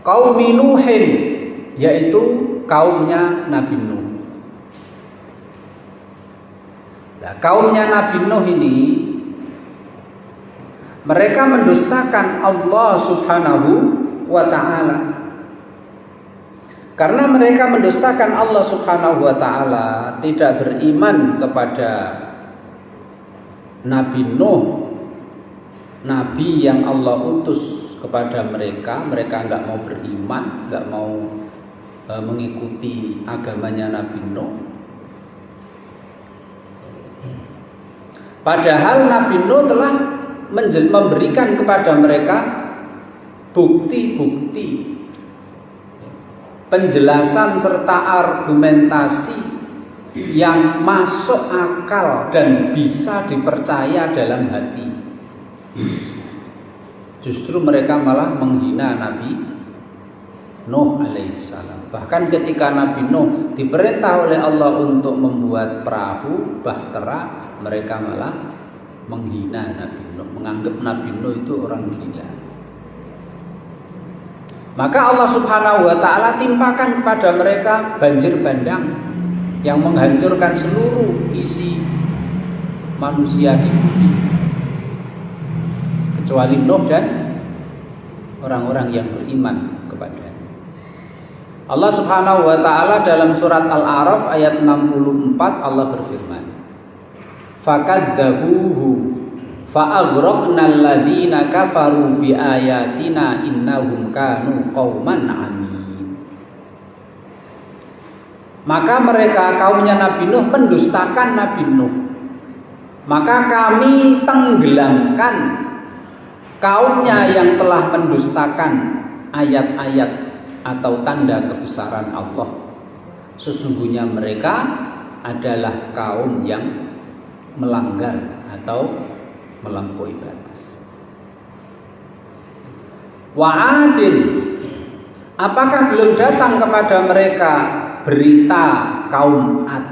qaumi Nuhin, yaitu kaumnya Nabi Nuh. Nah, kaumnya Nabi Nuh ini mereka mendustakan Allah Subhanahu wa ta'ala. Karena mereka mendustakan Allah Subhanahu wa ta'ala, tidak beriman kepada Nabi Nuh, Nabi yang Allah utus kepada mereka. Mereka enggak mau beriman, enggak mau mengikuti agamanya Nabi Nuh. Padahal Nabi Nuh telah memberikan kepada mereka bukti-bukti, penjelasan serta argumentasi yang masuk akal dan bisa dipercaya dalam hati. Justru mereka malah menghina Nabi Nuh alaihissalam. Bahkan ketika Nabi Nuh diperintah oleh Allah untuk membuat perahu bahtera, mereka malah menghina Nabi Nuh, menganggap Nabi Nuh itu orang gila. Maka Allah Subhanahu wa ta'ala timpakan kepada mereka banjir bandang yang menghancurkan seluruh isi manusia di bumi, kecuali Nuh dan orang-orang yang beriman kepadanya. Allah Subhanahu wa ta'ala dalam surat Al-A'raf ayat 64 Allah berfirman, fakadzabuhu fa'aghraqnal ladzina kafaru biayatina innahum kanu qauman 'amin. Maka mereka kaumnya Nabi Nuh mendustakan Nabi Nuh, maka kami tenggelamkan kaumnya yang telah mendustakan ayat-ayat atau tanda kebesaran Allah. Sesungguhnya mereka adalah kaum yang melanggar atau melampaui batas. Wa'adin, apakah belum datang kepada mereka berita kaum Ad,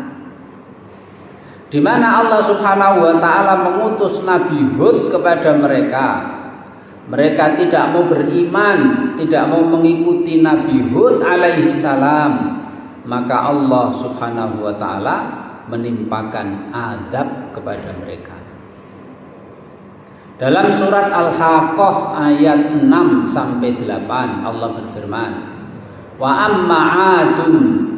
di mana Allah Subhanahu wa ta'ala mengutus Nabi Hud kepada mereka. Mereka tidak mau beriman, tidak mau mengikuti Nabi Hud alaihissalam. Maka Allah Subhanahu wa ta'ala menimpakan azab kepada mereka. Dalam surat Al-Haqqah ayat 6 sampai 8 Allah berfirman, wa amma 'adun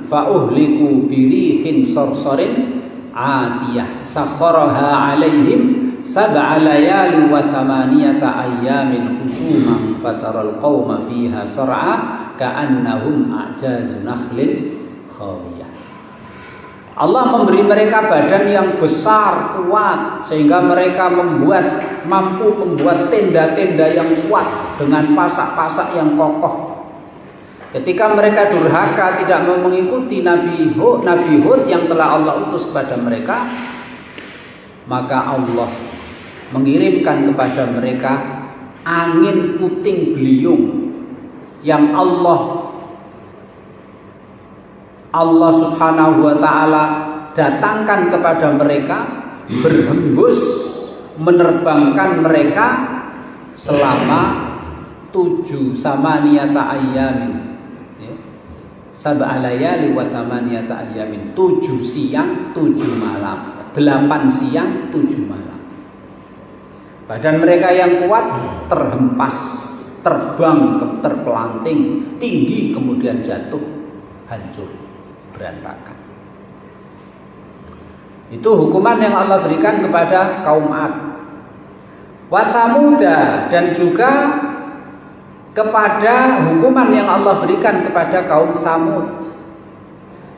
fa uhliku birihin sarsarin 'atiyah sakharaha 'alaihim sab'a layali wa thamaniyata ayyamin husuman fataral qauma fiha sar'a ka'annahum a'jazu nakhlin khawiyah. Allah memberi mereka badan yang besar, kuat, sehingga mereka mampu membuat tenda-tenda yang kuat dengan pasak-pasak yang kokoh. Ketika mereka durhaka tidak mau mengikuti Nabi Hud yang telah Allah utus kepada mereka, maka Allah mengirimkan kepada mereka angin puting beliung yang Allah Subhanahu wa ta'ala datangkan kepada mereka, berhembus menerbangkan mereka selama 7 samaniyata ayyamin, sab'a layali wa thamaniyata ayyamin, 7 siang 7 malam, 8 siang 7 malam. Badan mereka yang kuat terhempas, terbang, terpelanting tinggi, kemudian jatuh, hancur, berantakan. Itu hukuman yang Allah berikan kepada kaum Ad. Wa Samuda, dan juga kepada hukuman yang Allah berikan kepada kaum Samud,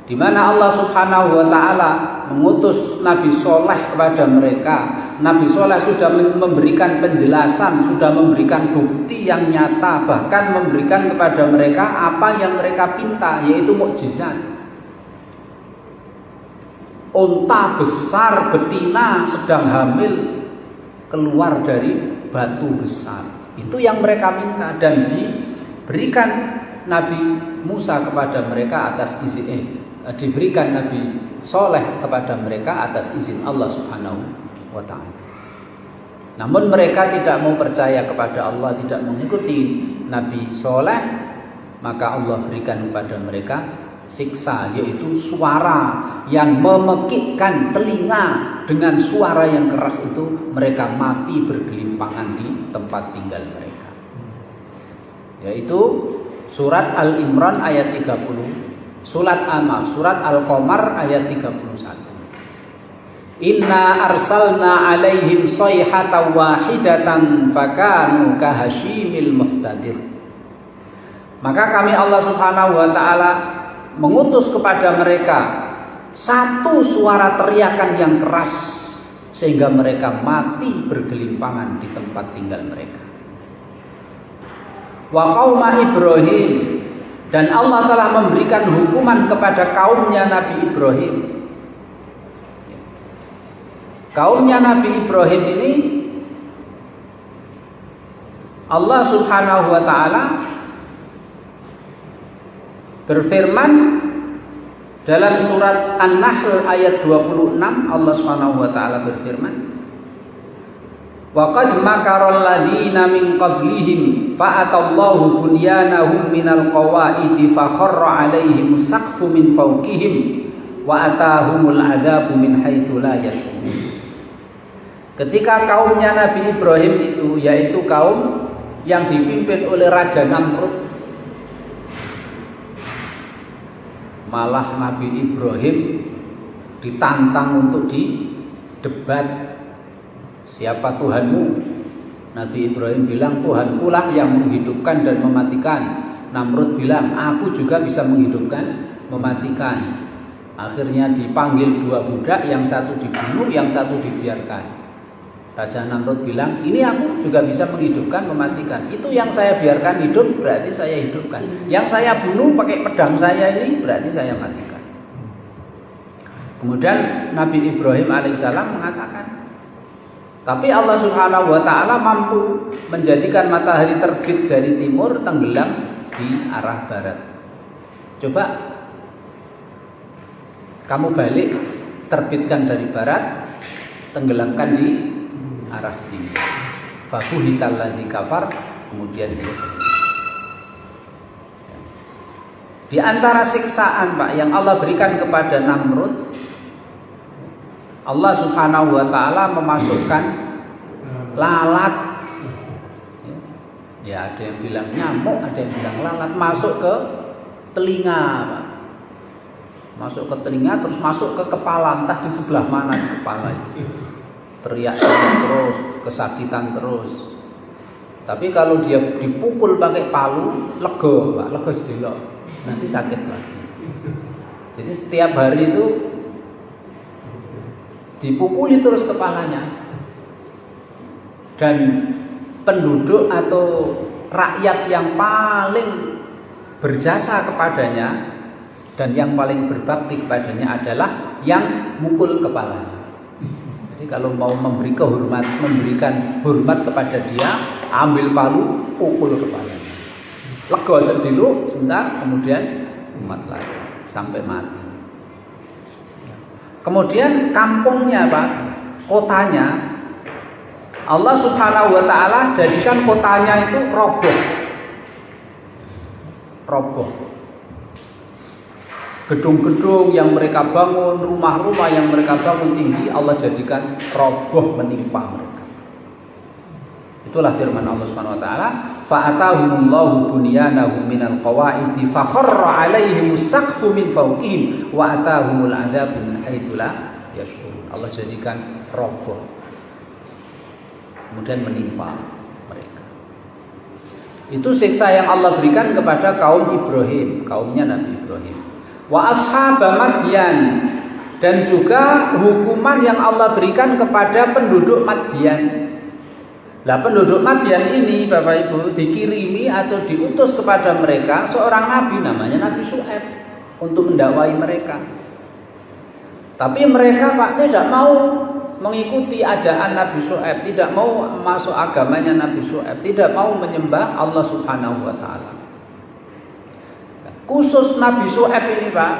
di mana Allah Subhanahu wa ta'ala mengutus Nabi Soleh kepada mereka. Nabi Soleh sudah memberikan penjelasan, sudah memberikan bukti yang nyata, bahkan memberikan kepada mereka apa yang mereka pinta, yaitu mukjizat. Unta besar betina sedang hamil keluar dari batu besar, itu yang mereka minta, dan diberikan Nabi Musa kepada mereka atas izin diberikan Nabi Soleh kepada mereka atas izin Allah Subhanahu wa ta'ala. Namun mereka tidak mau percaya kepada Allah, tidak mengikuti Nabi Soleh, maka Allah berikan kepada mereka siksa, yaitu suara yang memekikkan telinga. Dengan suara yang keras itu mereka mati bergelimpangan di tempat tinggal mereka. Yaitu surat Al-Imran ayat 30, surat Al-Qamar ayat 31. Inna arsalna alaihim sayhatan wahidatan fakanu kahashimil muhtadir. Maka kami Allah Subhanahu wa taala mengutus kepada mereka satu suara teriakan yang keras sehingga mereka mati bergelimpangan di tempat tinggal mereka. Wa qauma Ibrahim, dan Allah telah memberikan hukuman kepada kaumnya Nabi Ibrahim. Kaumnya Nabi Ibrahim ini Allah Subhanahu wa taala berfirman dalam surat An-Nahl ayat 26, Allah Subhanahu wa taala berfirman, "Wa qad makaral ladzina min qablihim fa'atallahu bunyanahum minal qawaidi fa kharra 'alaihim saqfu min fawqihim wa atahumul 'adzabu min haitsu la yash'urun." Ketika kaumnya Nabi Ibrahim itu, yaitu kaum yang dipimpin oleh Raja Namrud, malah Nabi Ibrahim ditantang untuk didebat, siapa Tuhanmu? Nabi Ibrahim bilang, Tuhanku lah yang menghidupkan dan mematikan. Namrud bilang, aku juga bisa menghidupkan, mematikan. Akhirnya dipanggil dua budak, yang satu dibunuh, yang satu dibiarkan. Raja Namrud bilang, ini aku juga bisa menghidupkan, mematikan. Itu yang saya biarkan hidup, berarti saya hidupkan. Yang saya bunuh pakai pedang saya ini, berarti saya matikan. Kemudian Nabi Ibrahim alaihissalam mengatakan, tapi Allah Subhanahu wa taala mampu menjadikan matahari terbit dari timur, tenggelam di arah barat. Coba kamu balik, terbitkan dari barat, tenggelamkan di arah timur. Fabuhital ladzi kafar, kemudian di antara siksaan Pak yang Allah berikan kepada Namrud, Allah Subhanahu wa taala memasukkan lalat. Ya, ada yang bilang nyamuk, ada yang bilang lalat masuk ke telinga, Pak. Masuk ke telinga terus masuk ke kepala, entah di sebelah mana di kepala itu. Teriak terus, kesakitan terus. Tapi kalau dia dipukul pakai palu, lega, Pak, lega sedilok. Nanti sakit lagi. Jadi setiap hari itu dipukuli terus kepalanya. Dan penduduk atau rakyat yang paling berjasa kepadanya dan yang paling berbakti kepadanya adalah yang mukul kepalanya. Jadi kalau mau memberikan hormat kepada dia, ambil palu, pukul kepalanya. Lega sedulu sebentar, kemudian umat lagi sampai mati. Kemudian kampungnya Pak, kotanya Allah Subhanahu wa taala jadikan kotanya itu roboh. Roboh. Gedung-gedung yang mereka bangun, rumah-rumah yang mereka bangun tinggi, Allah jadikan roboh menimpa mereka. Itulah firman Allah Subhanahu wa taala, fa'atahumullahu bunyanahum minal qawaidi fa kharra 'alaihimus saqfu min fawqihim wa atahumul 'adzabu min haitsu la yash'urun. Allah jadikan roboh, kemudian menimpa mereka. Itu siksa yang Allah berikan kepada kaum Ibrahim, kaumnya Nabi Ibrahim. Wa ashaba Madyan, dan juga hukuman yang Allah berikan kepada penduduk Madyan. Nah, penduduk Madyan ini Bapak Ibu dikirimi atau diutus kepada mereka seorang nabi namanya Nabi Syuaib untuk mendakwai mereka. Tapi mereka Pak tidak mau mengikuti ajakan Nabi Syuaib, tidak mau masuk agamanya Nabi Syuaib, tidak mau menyembah Allah Subhanahu wa taala. Khusus Nabi Syuaib ini Pak,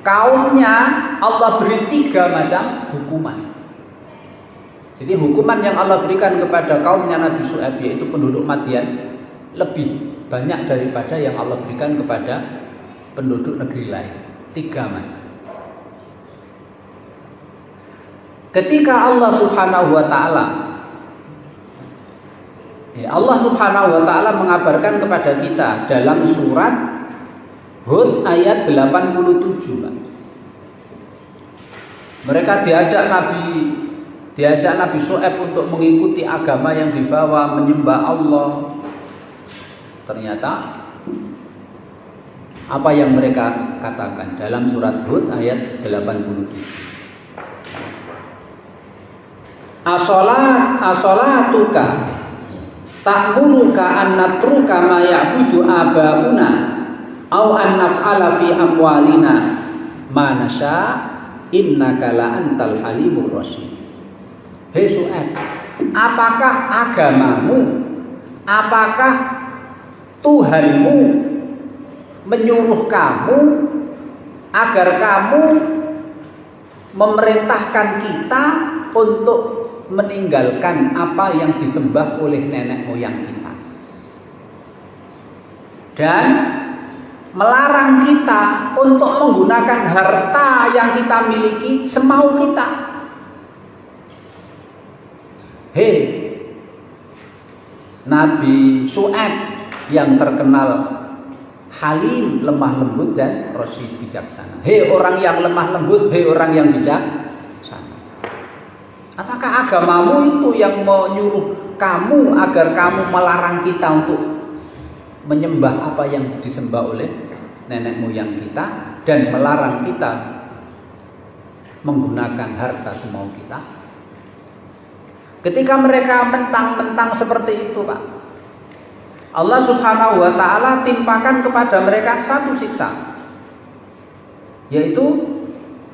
kaumnya Allah beri 3 macam hukuman. Jadi hukuman yang Allah berikan kepada kaumnya Nabi Syuaib, yaitu penduduk Madyan, lebih banyak daripada yang Allah berikan kepada penduduk negeri lain. 3 macam. Ketika Allah Subhanahu wa taala mengabarkan kepada kita dalam surat Hud ayat 87, Pak. Mereka diajak Nabi Syuaib untuk mengikuti agama yang dibawa, menyembah Allah. Ternyata apa yang mereka katakan dalam surat Hud ayat 87. Asolatuka ta'muruka an natruka ma ya'budu abauna au an naf'ala fi amwalina ma nasha innaka la antal halimur rasyid. Hei Syuaib, apakah agamamu, apakah Tuhanmu menyuruh kamu agar kamu memerintahkan kita untuk meninggalkan apa yang disembah oleh nenek moyang kita dan melarang kita untuk menggunakan harta yang kita miliki semau kita. Hei Nabi Syuaib yang terkenal halim, lemah lembut dan rasyid, bijaksana. Hei orang yang lemah lembut, hei orang yang bijaksana, apakah agamamu itu yang menyuruh kamu agar kamu melarang kita untuk menyembah apa yang disembah oleh nenek moyang kita dan melarang kita menggunakan harta semau kita? Ketika mereka mentang-mentang seperti itu, Pak, Allah Subhanahu wa taala timpakan kepada mereka satu siksa, yaitu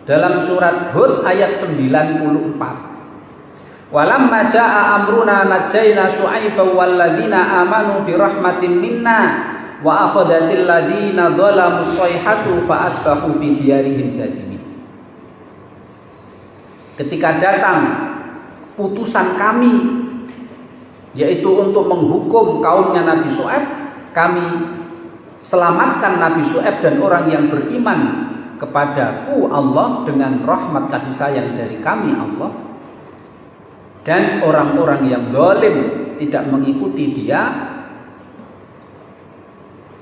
dalam surat Hud ayat 94. Walamma jaa amruna najjayna Syu'aiban walladzina amanu bi rahmatin minna wa akhadatil ladzina dzalamu shayhatu fa asbahu fi diyarihim jasimin. Ketika datang putusan kami, yaitu untuk menghukum kaumnya Nabi Syuaib, kami selamatkan Nabi Syuaib dan orang yang beriman kepadaku Allah dengan rahmat kasih sayang dari kami Allah. Dan orang-orang yang zalim tidak mengikuti dia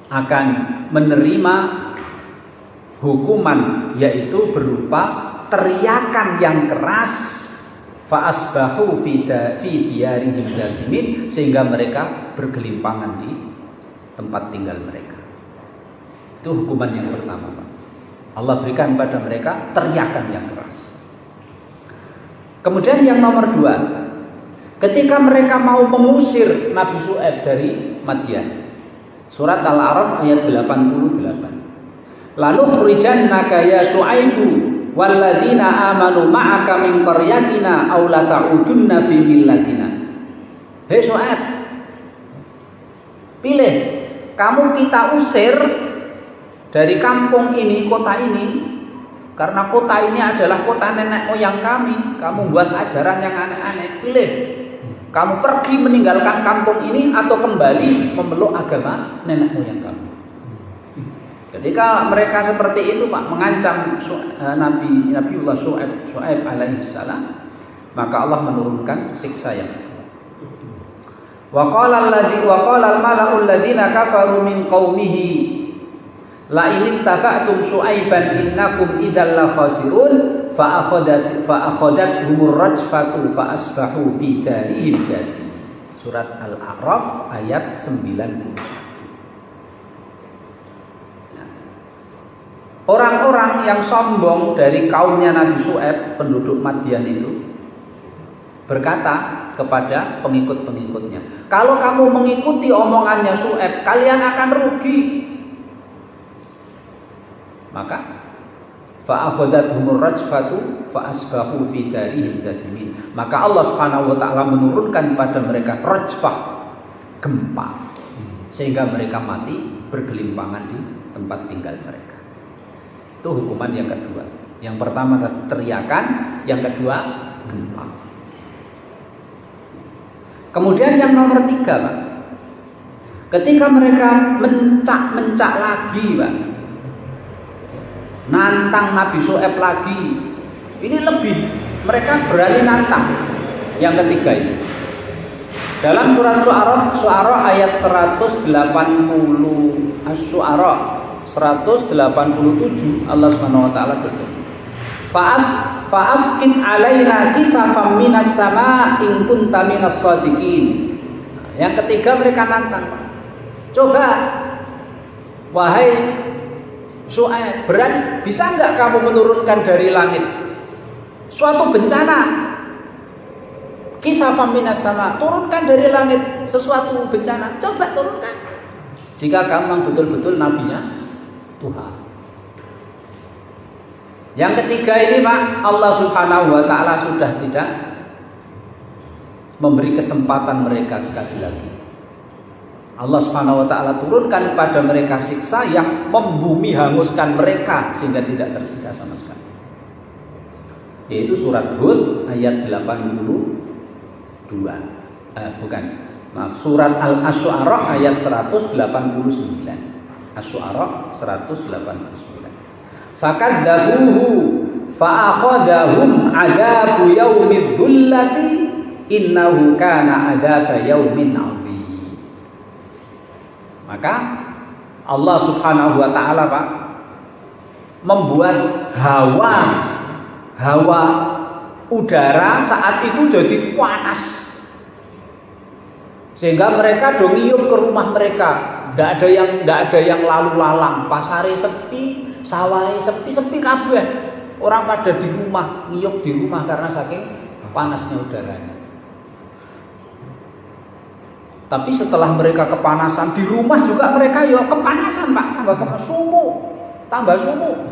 akan menerima hukuman, yaitu berupa teriakan yang keras, fa asbahu fi diyarihim jasimin, sehingga mereka bergelimpangan di tempat tinggal mereka. Itu hukuman yang pertama, Pak. Allah berikan pada mereka teriakan yang keras. Kemudian yang nomor 2, ketika mereka mau mengusir Nabi Syuaib dari Madian, surat Al-A'raf ayat 88. Lalu khrijannaka ya Syuaibu walladzina amanu ma'aka min qaryatina aw la ta'udunna fi millatina. Hei Syuaib, pilih, kamu kita usir dari kampung ini, kota ini, karena kota ini adalah kota nenek moyang kami. Kamu buat ajaran yang aneh-aneh. Pilih, kamu pergi meninggalkan kampung ini atau kembali memeluk agama nenek moyang kamu. Ketika mereka seperti itu, Pak, mengancam Nabiullah Syuaib alaihi salam, maka Allah menurunkan siksa yang kedua. Wa qala al-mala'u alladziina kafaru min qaumihi la in taba'tum Syuaiban innakum idzal la khasirun fa akhadathumur rajfatu fa asbahu fi darihim jasimin. Surat Al-A'raf ayat 91. Orang-orang yang sombong dari kaumnya Nabi Syuaib, penduduk Madian itu, berkata kepada pengikut-pengikutnya, kalau kamu mengikuti omongannya Syuaib, kalian akan rugi. Maka fa'akhadathumur rajfatu fa asbahu fi darihim jasimin. Maka Allah Subhanahu wa taala menurunkan pada mereka rajfah, gempa, sehingga mereka mati bergelimpangan di tempat tinggal mereka. Itu hukuman yang kedua. Yang pertama adalah teriakan, yang kedua gempa. Kemudian yang nomor 3, Pak, Ketika mereka mencak lagi, Pak, nantang Nabi Syuaib lagi, ini lebih, mereka berani nantang. Yang ketiga ini dalam surat Syu'ara ayat 180, Asy-Syu'ara 187, Allah Subhanahu wa taala berfirman, Fa'asqit alaina kisafam minas sama in kunta minas shadiqin. Yang ketiga mereka nantang. Coba, wahai Syuaib, berani, bisa enggak kamu menurunkan dari langit suatu bencana? Kisafam minas sama, turunkan dari langit sesuatu bencana. Coba turunkan. Jika kamu betul-betul nabinya Tuhan. Yang ketiga ini, Pak, Allah Subhanahu wa taala sudah tidak memberi kesempatan mereka sekali lagi. Allah Subhanahu wa taala turunkan pada mereka siksa yang membumi hanguskan mereka sehingga tidak tersisa sama sekali. Yaitu surat Hud ayat 82. Surat Al-Asy'ara ayat 189. Asy-Syu'ara 189. Fakadzabuhu fa'akhadhahum 'adzabu yaumidz dzullati innahu kana 'adzaba yaumin 'adzim. Maka Allah Subhanahu wa taala, Pak, membuat hawa udara saat itu jadi panas. Sehingga mereka do ngiyup ke rumah mereka, ndak ada yang lalu lalang, pasare sepi, sawah sepi kabeh. Orang pada di rumah, ngiyup di rumah karena saking panasnya udaranya. Tapi setelah mereka kepanasan di rumah juga mereka ya kepanasan, Pak, tambah sumuk.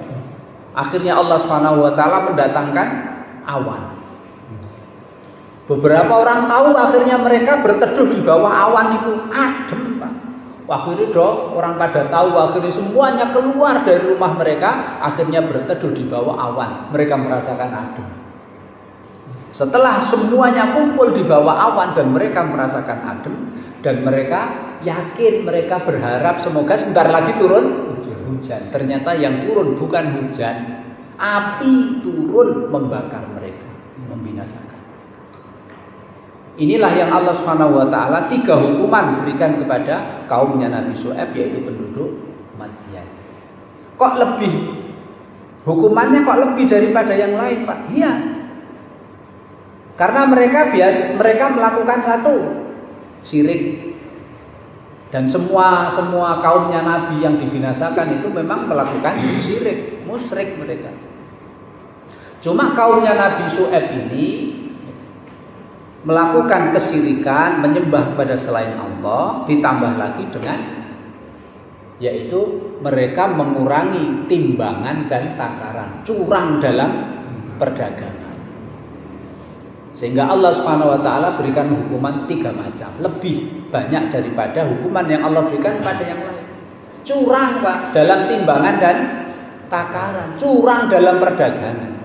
Akhirnya Allah Subhanahu wa taala mendatangkan awan. Beberapa orang tahu akhirnya mereka berteduh di bawah awan itu adem, Pak. Akhirnya orang pada tahu, akhirnya semuanya keluar dari rumah mereka, akhirnya berteduh di bawah awan. Mereka merasakan adem. Setelah semuanya kumpul di bawah awan dan mereka merasakan adem, dan mereka yakin, mereka berharap semoga sebentar lagi turun hujan. Ternyata yang turun bukan hujan, api turun membakar mereka, membinasakan. Inilah yang Allah Subhanahu wa taala 3 hukuman berikan kepada kaumnya Nabi Syuaib, yaitu penduduk Madyan. Kok lebih? Hukumannya kok lebih daripada yang lain, Pak? Iya. Karena mereka melakukan satu, syirik. Dan semua kaumnya Nabi yang dibinasakan itu memang melakukan syirik, musyrik mereka. Cuma kaumnya Nabi Syuaib ini melakukan kesyirikan, menyembah pada selain Allah, ditambah lagi dengan yaitu mereka mengurangi timbangan dan takaran, curang dalam perdagangan. Sehingga Allah Subhanahu wa taala berikan hukuman 3 macam, lebih banyak daripada hukuman yang Allah berikan pada yang lain. Curang, Pak, dalam timbangan dan takaran, curang dalam perdagangan.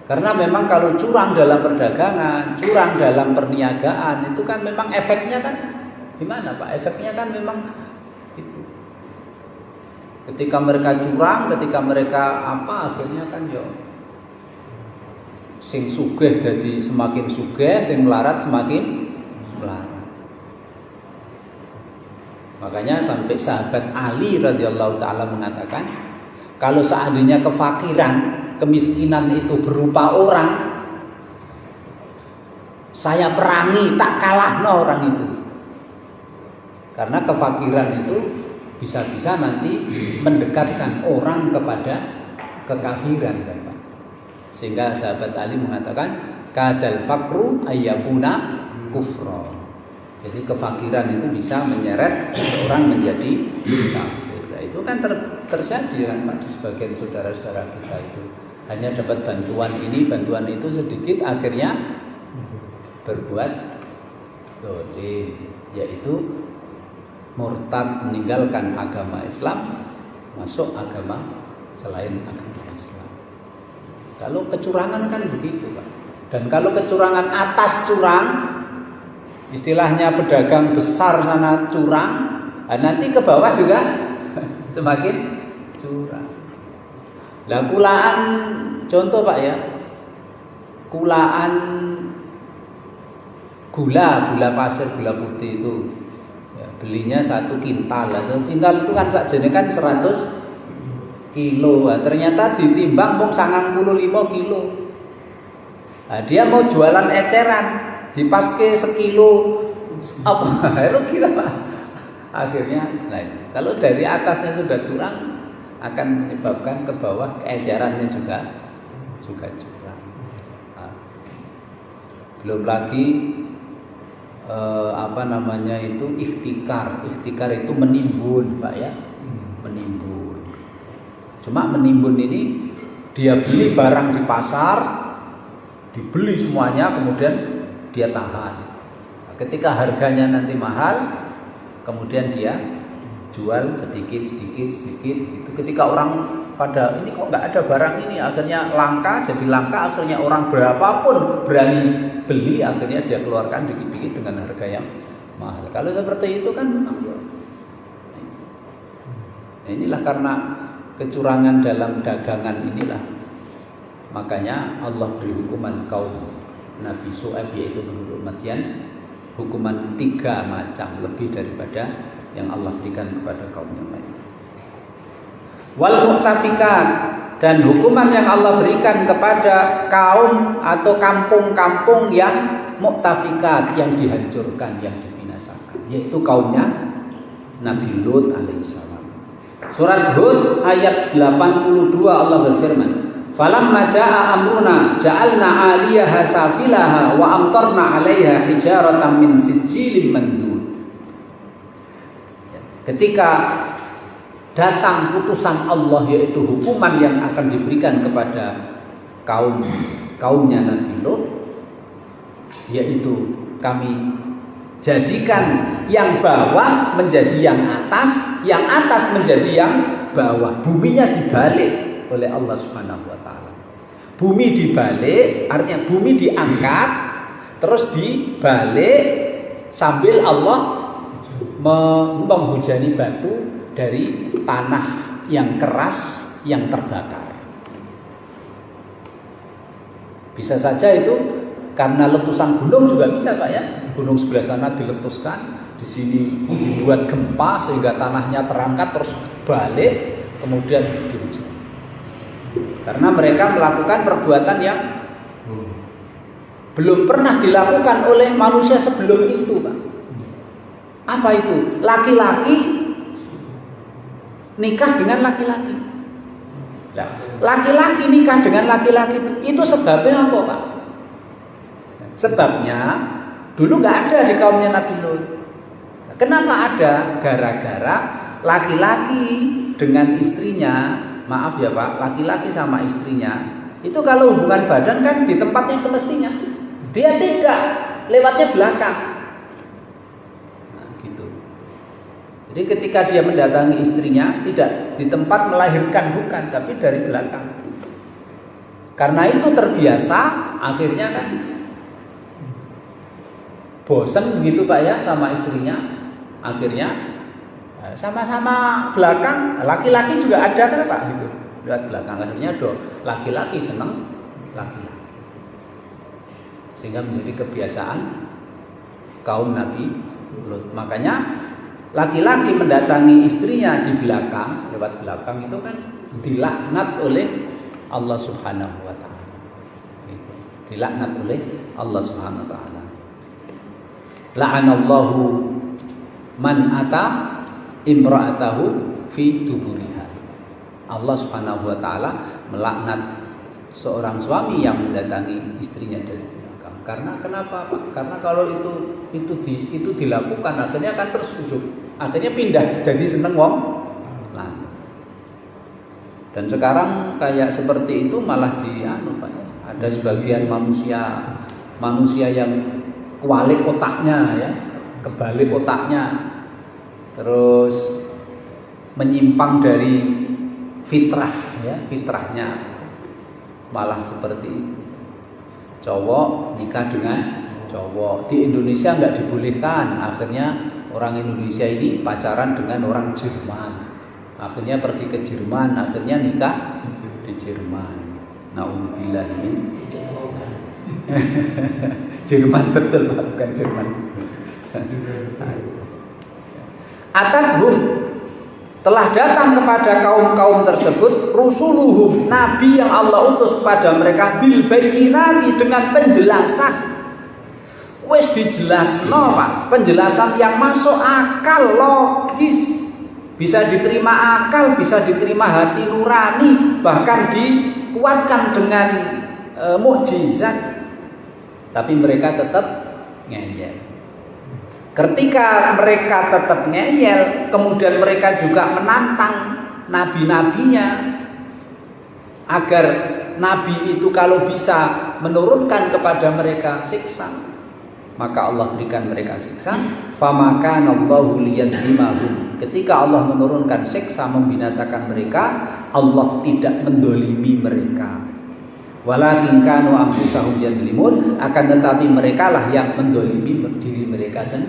Karena memang kalau curang dalam perdagangan, curang dalam perniagaan, itu kan memang efeknya kan gimana, Pak? Efeknya kan memang gitu. Ketika mereka curang, ketika mereka akhirnya kan sing sugih jadi semakin sugih, sing melarat semakin melarat. Makanya sampai sahabat Ali radhiyallahu taala mengatakan, kalau seandainya kefakiran, kemiskinan itu berupa orang, saya perangi, tak kalahno orang itu. Karena kefakiran itu bisa-bisa nanti mendekatkan orang kepada kekafiran, kan, Pak. Sehingga sahabat Ali mengatakan, kadal fakru ayyakuna kufra. Jadi kefakiran itu bisa menyeret orang menjadi kafir. Nah, itu kan terjadi kan, Pak, di sebagian saudara-saudara kita itu. Hanya dapat bantuan ini, bantuan itu sedikit, akhirnya berbuat dolim, yaitu murtad, meninggalkan agama Islam, masuk agama selain agama Islam. Kalau kecurangan kan begitu, Pak. Dan kalau kecurangan atas curang, istilahnya pedagang besar sana curang, nanti ke bawah juga semakin curang. Lah kulaan contoh Pak ya, kulaan gula pasir, gula putih itu ya, belinya 1 kintal lah. 1 kintal itu kan sakjane kan 100 kilo. Nah, ternyata ditimbang mung 95 kilo. Nah, dia mau jualan eceran, dipaske sekilo apa rugi lah Pak. Akhirnya nah itu. Kalau dari atasnya sudah curang akan menyebabkan ke bawah keecerannya juga curang. Nah, belum lagi Ihtikar itu menimbun Pak ya, menimbun. Cuma menimbun ini dia beli barang di pasar, dibeli semuanya, kemudian dia tahan. Nah, ketika harganya nanti mahal, kemudian dia jual sedikit. Itu ketika orang pada ini kok nggak ada barang ini, akhirnya langka, akhirnya orang berapapun berani beli, akhirnya dia keluarkan dikit-dikit dengan harga yang mahal. Kalau seperti itu kan memang ya. Nah, inilah karena kecurangan dalam dagangan inilah makanya Allah beri hukuman kaum Nabi Syuaib, yaitu menurut Matian hukuman 3 macam lebih daripada yang Allah berikan kepada kaum yang lain. Wal mu'tafikat, dan hukuman yang Allah berikan kepada kaum atau kampung-kampung yang mu'tafikat, yang dihancurkan, yang dibinasakan, yaitu kaumnya Nabi Lut alaihissalam. Surat Hud ayat 82 Allah berfirman, "Falamma jaa'a amruna ja'alna 'aliyaha safilaha wa amtarna 'alaiha hijaratan min sijilin mandud." Ketika datang putusan Allah, yaitu hukuman yang akan diberikan kepada kaumnya Nabi Lut, yaitu kami jadikan yang bawah menjadi yang atas menjadi yang bawah. Buminya dibalik oleh Allah Subhanahu wa taala. Bumi dibalik artinya bumi diangkat terus dibalik sambil Allah menghujani batu dari tanah yang keras yang terbakar. Bisa saja itu karena letusan gunung juga bisa Pak ya. Gunung sebelah sana diletuskan, di sini dibuat gempa sehingga tanahnya terangkat terus balik kemudian dihujani. Karena mereka melakukan perbuatan yang belum pernah dilakukan oleh manusia sebelum itu Pak. Apa itu? Laki-laki nikah dengan laki-laki. Laki-laki nikah dengan laki-laki itu sebabnya apa Pak? Sebabnya dulu nggak ada di kaumnya Nabi Lut. Kenapa ada? Gara-gara laki-laki dengan istrinya, maaf ya Pak, laki-laki sama istrinya itu kalau hubungan badan kan di tempat yang semestinya, dia tidak, lewatnya belakang. Jadi ketika dia mendatangi istrinya tidak di tempat melahirkan, bukan, tapi dari belakang. Karena itu terbiasa, akhirnya kan bosan begitu Pak ya sama istrinya. Akhirnya sama-sama belakang, laki-laki juga ada kan Pak gitu. Lihat belakang, akhirnya laki-laki senang laki-laki. Sehingga menjadi kebiasaan kaum Nabi Lut. Makanya laki-laki mendatangi istrinya di belakang, lewat belakang itu kan dilaknat oleh Allah Subhanahu wa taala. Dilaknat oleh Allah Subhanahu wa taala. La'anallahu man ata imra'atahu fi duburiha. Allah Subhanahu wa taala melaknat seorang suami yang mendatangi istrinya dari belakang. Karena kenapa Pak? Karena kalau itu dilakukan akhirnya akan tersujuk. Akhirnya pindah jadi seneng wong lanang. Dan sekarang kayak seperti itu malah Pak ya. Ada sebagian manusia yang kebalik otaknya ya, kebalik otaknya. Terus menyimpang dari fitrah ya, fitrahnya malah seperti itu. Cowok nikah dengan cowok. Di Indonesia nggak dibolehkan. Akhirnya orang Indonesia ini pacaran dengan orang Jerman. Akhirnya pergi ke Jerman, akhirnya nikah di Jerman. Nauzubillah ini. Jerman betul, bukan Jerman. Atadhum, telah datang kepada kaum-kaum tersebut rusuluhum, nabi yang Allah utus kepada mereka bil bayyinati, dengan penjelasan. Wes dijelasno, Pak, penjelasan yang masuk akal, logis, bisa diterima akal, bisa diterima hati nurani, bahkan dikuatkan dengan mukjizat. Tapi mereka tetap ngeyel. Ketika mereka tetap ngeyel, kemudian mereka juga menantang nabi-nabinya agar nabi itu kalau bisa menurunkan kepada mereka siksa, maka Allah berikan mereka siksa. Famakanallahu liyadhlimahum. Ketika Allah menurunkan siksa membinasakan mereka, Allah tidak mendolimi mereka. Walakin kanu anfusahum yadhlimun, akan tetapi mereka lah yang mendolimi diri mereka sendiri.